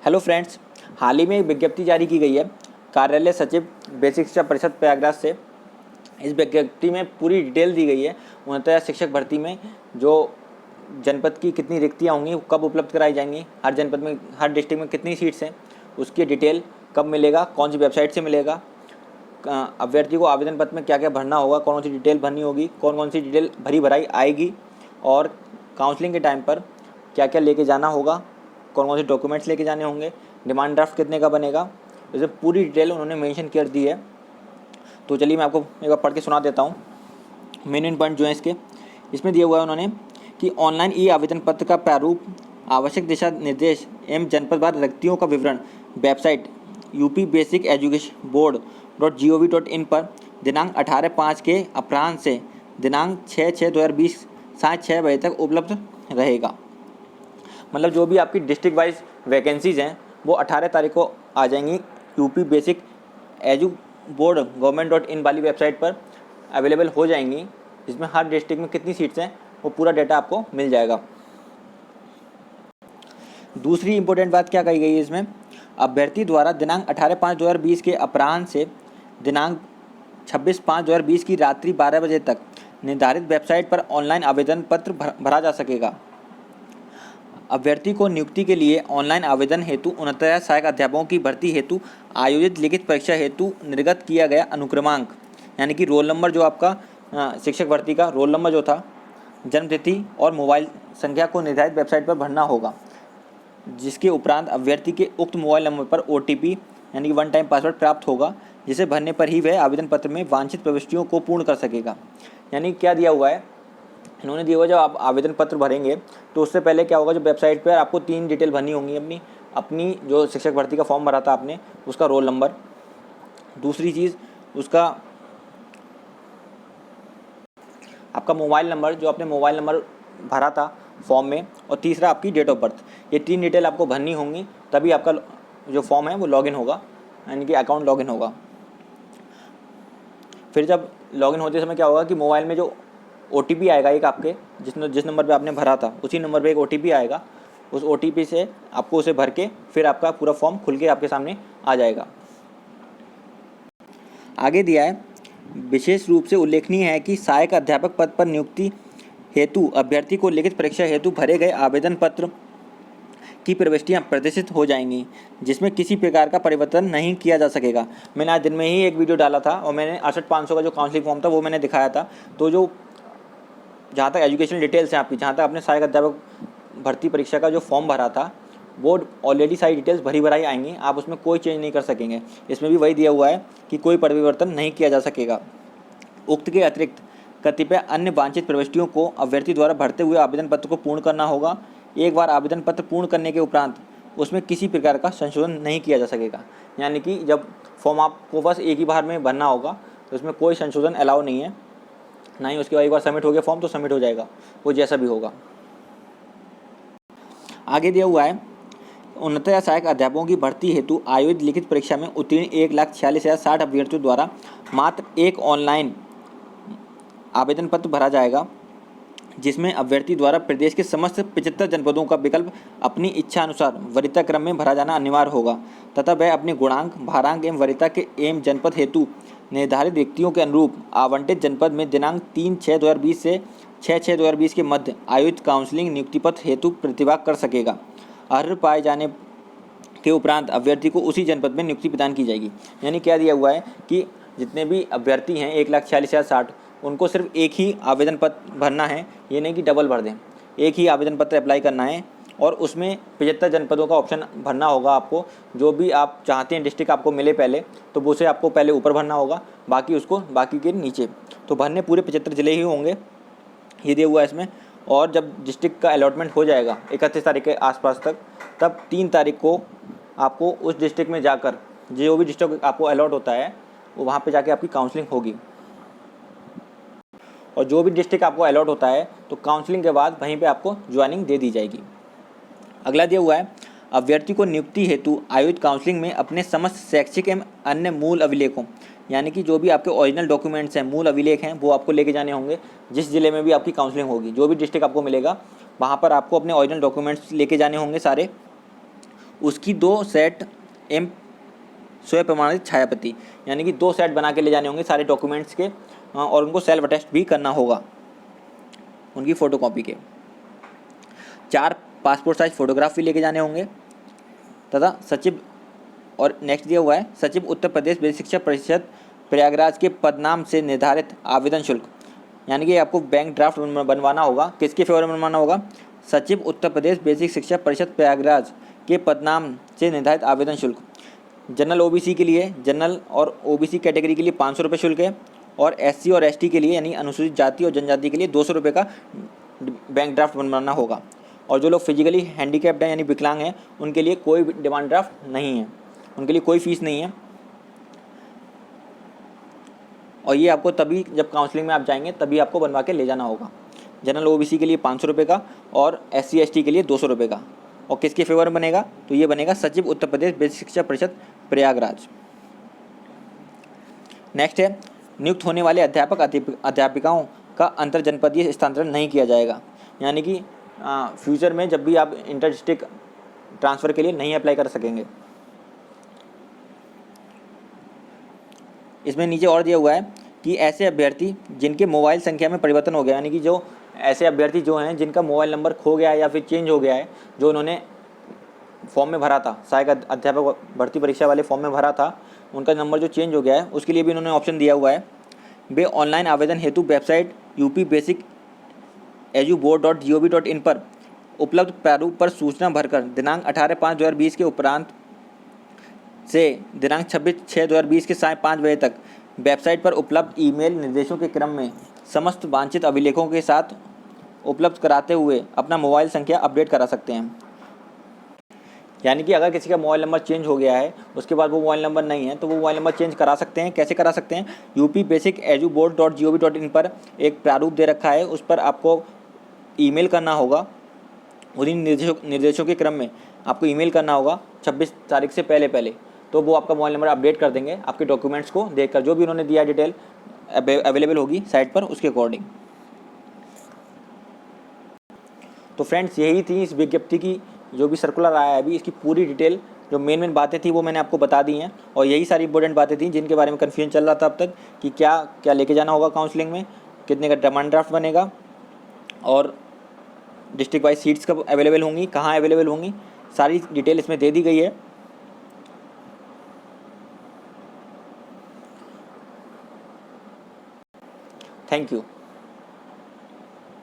Hello friends, हाल ही में एक विज्ञप्ति जारी की गई है कार्यालय सचिव बेसिक शिक्षा परिषद प्रयागराज से। इस विज्ञप्ति में पूरी डिटेल दी गई है उन्नत शिक्षक भर्ती में जो जनपद की कितनी रिक्तियाँ होंगी, कब उपलब्ध कराई जाएंगी, हर जनपद में हर डिस्ट्रिक्ट में कितनी सीट्स हैं, उसकी डिटेल कब मिलेगा, कौन सी वेबसाइट से मिलेगा, अभ्यर्थी को आवेदन पत्र में क्या क्या भरना होगा, कौन सी डिटेल भरनी होगी, कौन कौन सी डिटेल भराई आएगी और काउंसलिंग के टाइम पर क्या क्या लेके जाना होगा, कौन कौन से डॉक्यूमेंट्स लेके जाने होंगे, डिमांड ड्राफ्ट कितने का बनेगा, इसे पूरी डिटेल उन्होंने मेंशन कर दी है। तो चलिए मैं आपको एक बार पढ़ के सुना देता हूँ। मेन पॉइंट जो है इसमें दिया हुआ है उन्होंने कि ऑनलाइन ई आवेदन पत्र का प्रारूप, आवश्यक दिशा निर्देश एवं जनपदवार रिक्तियों का विवरण website UP basic education board .gov.in पर दिनांक 18/5 के अपराह्न से दिनांक 6/6/2020 साढ़े 6 बजे तक उपलब्ध रहेगा। मतलब जो भी आपकी डिस्ट्रिक्ट वाइज वैकेंसीज़ हैं वो 18 तारीख को आ जाएंगी UP basic edu board government.in वाली वेबसाइट पर अवेलेबल हो जाएंगी, जिसमें हर डिस्ट्रिक्ट में कितनी सीट्स हैं वो पूरा डेटा आपको मिल जाएगा। दूसरी इंपॉर्टेंट बात क्या कही गई है इसमें, अभ्यर्थी द्वारा दिनांक 18/5/2020 के अपराह्न से दिनांक 26/5/2020 की रात्रि 12 बजे तक निर्धारित वेबसाइट पर ऑनलाइन आवेदन पत्र भरा जा सकेगा। अभ्यर्थी को नियुक्ति के लिए ऑनलाइन आवेदन हेतु 69 सहायक अध्यापकों की भर्ती हेतु आयोजित लिखित परीक्षा हेतु निर्गत किया गया अनुक्रमांक यानी कि रोल नंबर, जो आपका शिक्षक भर्ती का रोल नंबर जो था, जन्म तिथि और मोबाइल संख्या को निर्धारित वेबसाइट पर भरना होगा, जिसके उपरांत अभ्यर्थी के उक्त मोबाइल नंबर पर OTP यानी कि वन टाइम पासवर्ड प्राप्त होगा, जिसे भरने पर ही वह आवेदन पत्र में वांछित प्रविष्टियों को पूर्ण कर सकेगा। यानी क्या दिया हुआ है इन्होंने दिया हुआ, जब आप आवेदन पत्र भरेंगे तो उससे पहले क्या होगा, जो वेबसाइट पर आपको 3 डिटेल भरनी होंगी अपनी जो शिक्षक भर्ती का फॉर्म भरा था आपने, उसका रोल नंबर, दूसरी चीज़ उसका आपका मोबाइल नंबर, जो आपने मोबाइल नंबर भरा था फॉर्म में, और तीसरा आपकी डेट ऑफ बर्थ। ये 3 डिटेल आपको भरनी होंगी, तभी आपका जो फॉर्म है वो लॉगिन होगा, यानी कि अकाउंट लॉगिन होगा। फिर जब लॉगिन होते समय क्या होगा कि मोबाइल में जो OTP आएगा एक आपके, जिस नंबर पे आपने भरा था उसी नंबर पे एक OTP आएगा, उस OTP से आपको उसे भर के फिर आपका पूरा फॉर्म खुल के आपके सामने आ जाएगा। आगे दिया है, विशेष रूप से उल्लेखनीय है कि सहायक अध्यापक पद पर नियुक्ति हेतु अभ्यर्थी को लिखित परीक्षा हेतु भरे गए आवेदन पत्र की प्रविष्टियां प्रदर्शित हो जाएंगी, जिसमें किसी प्रकार का परिवर्तन नहीं किया जा सकेगा। मैंने आज दिन में ही एक वीडियो डाला था और मैंने 68,500 का जो काउंसलिंग फॉर्म था वो मैंने दिखाया था। तो जो जहाँ तक एजुकेशनल डिटेल्स हैं आपकी, जहाँ तक आपने सहायक अध्यापक भर्ती परीक्षा का जो फॉर्म भरा था वो ऑलरेडी सारी डिटेल्स भराई आएंगी, आप उसमें कोई चेंज नहीं कर सकेंगे। इसमें भी वही दिया हुआ है कि कोई परिवर्तन नहीं किया जा सकेगा। उक्त के अतिरिक्त कतिपय अन्य वांछित प्रविष्टियों को अभ्यर्थी द्वारा भरते हुए आवेदन पत्र को पूर्ण करना होगा। एक बार आवेदन पत्र पूर्ण करने के उपरांत उसमें किसी प्रकार का संशोधन नहीं किया जा सकेगा। यानी कि जब फॉर्म आपको बस एक ही बार में भरना होगा तो उसमें कोई संशोधन अलाउ नहीं है, ना ही उसके बाद एक बार सबमिट हो गया फॉर्म तो सबमिट हो जाएगा, वो जैसा भी होगा। आगे दिया हुआ है, उन्नत सहायक अध्यापकों की भर्ती हेतु आयोजित लिखित परीक्षा में उत्तीर्ण 1,46,060 अभ्यर्थियों द्वारा मात्र एक ऑनलाइन आवेदन पत्र भरा जाएगा, जिसमें अभ्यर्थी द्वारा प्रदेश के समस्त 75 जनपदों का विकल्प अपनी इच्छा अनुसार वरीयता क्रम में भरा जाना अनिवार्य होगा तथा वह अपने गुणांक, भारांक एवं वरीयता के एवं जनपद हेतु निर्धारित रिक्तियों के अनुरूप आवंटित जनपद में दिनांक 3/6/2020 से 6/6/2020 के मध्य आयोजित काउंसलिंग नियुक्ति पत्र हेतु प्रतिभाग कर सकेगा। अर्ह पाए जाने के उपरांत अभ्यर्थी को उसी जनपद में नियुक्ति प्रदान की जाएगी। यानी क्या दिया हुआ है कि जितने भी अभ्यर्थी हैं 1,46,060, उनको सिर्फ एक ही आवेदन पत्र भरना है, ये नहीं कि डबल भर दें। एक ही आवेदन पत्र अप्लाई करना है और उसमें 75 जनपदों का ऑप्शन भरना होगा आपको। जो भी आप चाहते हैं डिस्ट्रिक्ट आपको मिले पहले, तो वो उसे आपको पहले ऊपर भरना होगा, बाकी के नीचे। तो भरने पूरे 75 ज़िले ही होंगे, ये दिया हुआ है इसमें। और जब डिस्ट्रिक्ट का अलॉटमेंट हो जाएगा 31 तारीख के आसपास तक, तब 3 तारीख को आपको उस डिस्ट्रिक्ट में जाकर, जो भी डिस्ट्रिक्ट आपको अलॉट होता है वो वहाँ पे जाके आपकी काउंसलिंग होगी। और जो भी डिस्ट्रिक्ट आपको अलॉट होता है तो काउंसलिंग के बाद वहीं पे आपको ज्वाइनिंग दे दी जाएगी। अगला दिया हुआ है, अभ्यर्थी को नियुक्ति हेतु आयोजित काउंसलिंग में अपने समस्त शैक्षिक एवं अन्य मूल अभिलेखों, यानी कि जो भी आपके ओरिजिनल डॉक्यूमेंट्स हैं, मूल अभिलेख हैं, वो आपको लेके जाने होंगे। जिस ज़िले में भी आपकी काउंसलिंग होगी, जो भी डिस्ट्रिक्ट आपको मिलेगा, वहाँ पर आपको अपने ओरिजिनल डॉक्यूमेंट्स लेके जाने होंगे सारे। उसकी 2 सेट एम स्वयं प्रमाणित छायाप्रति, यानी कि 2 सेट बना के ले जाने होंगे सारे डॉक्यूमेंट्स के, और उनको सेल्फ अटेस्ट भी करना होगा उनकी फ़ोटोकॉपी के। 4 पासपोर्ट साइज फोटोग्राफ भी लेके जाने होंगे तथा सचिव, और नेक्स्ट दिया हुआ है सचिव उत्तर प्रदेश बेसिक शिक्षा परिषद प्रयागराज के पदनाम से निर्धारित आवेदन शुल्क, यानी कि आपको बैंक ड्राफ्ट बनवाना होगा। किसके फेवर में बनवाना होगा? सचिव उत्तर प्रदेश बेसिक शिक्षा परिषद प्रयागराज के पदनाम से निर्धारित आवेदन शुल्क। जनरल ओबीसी के लिए, जनरल और ओबीसी कैटेगरी के लिए 500 रुपये शुल्क है, और एससी और एसटी के लिए यानी अनुसूचित जाति और जनजाति के लिए 200 रुपये का बैंक ड्राफ्ट बनवाना होगा। और जो लोग फिजिकली हैंडीकैप्ड हैं यानी विकलांग हैं उनके लिए कोई डिमांड ड्राफ्ट नहीं है, उनके लिए कोई फीस नहीं है। और ये आपको तभी जब काउंसलिंग में आप जाएंगे तभी आपको बनवा के ले जाना होगा। जनरल ओबीसी के लिए 500 रुपये का और एससी एसटी के लिए 200 रुपये का। और किसके फेवर में बनेगा? तो ये बनेगा सचिव उत्तर प्रदेश बेसिक शिक्षा परिषद प्रयागराज। नेक्स्ट है नियुक्त होने वाले अध्यापक अध्यापिकाओं का अंतर जनपदीय स्थानांतरण नहीं किया जाएगा, यानी कि फ्यूचर में जब भी आप इंटर डिस्ट्रिक्ट ट्रांसफ़र के लिए नहीं अप्लाई कर सकेंगे। इसमें नीचे और दिया हुआ है कि ऐसे अभ्यर्थी जिनके मोबाइल संख्या में परिवर्तन हो गया, यानी कि जो ऐसे अभ्यर्थी जो हैं जिनका मोबाइल नंबर खो गया है या फिर चेंज हो गया है, जो उन्होंने फॉर्म में भरा था, सहायक अध्यापक भर्ती परीक्षा वाले फॉर्म में भरा था, उनका नंबर जो चेंज हो गया है उसके लिए भी उन्होंने ऑप्शन दिया हुआ है। वे ऑनलाइन आवेदन हेतु वेबसाइट upbasicedu.board.gov.in पर उपलब्ध प्रारूप पर सूचना भरकर दिनांक 18/5/2020 के उपरांत से दिनांक 26/6/2020 के साय 5 बजे तक वेबसाइट पर उपलब्ध ईमेल निर्देशों के क्रम में समस्त वांछित अभिलेखों के साथ उपलब्ध कराते हुए अपना मोबाइल संख्या अपडेट करा सकते हैं। यानी कि अगर किसी का मोबाइल नंबर चेंज हो गया है, उसके बाद वो मोबाइल नंबर नहीं है, तो वो मोबाइल नंबर चेंज करा सकते हैं। कैसे करा सकते हैं? upbasicedu.board.gov.in पर एक प्रारूप दे रखा है, उस पर आपको ईमेल करना होगा। उन्हीं निर्देशों के क्रम में आपको ईमेल करना होगा 26 तारीख से पहले, तो वो आपका मोबाइल नंबर अपडेट कर देंगे आपके डॉक्यूमेंट्स को देखकर, जो भी उन्होंने दिया डिटेल अवेलेबल होगी साइट पर उसके अकॉर्डिंग। तो फ्रेंड्स, यही थी इस विज्ञप्ति की जो भी सर्कुलर आया है अभी, इसकी पूरी डिटेल जो मेन बातें थी वो मैंने आपको बता दी हैं। और यही सारी इंपॉर्टेंट बातें थी जिनके बारे में कन्फ्यूजन चल रहा था अब तक कि क्या क्या लेके जाना होगा काउंसलिंग में, कितने का डिमांड ड्राफ्ट बनेगा, और डिस्ट्रिक्ट वाइज सीट्स कब अवेलेबल होंगी, कहाँ अवेलेबल होंगी, सारी डिटेल इसमें दे दी गई है। Thank you.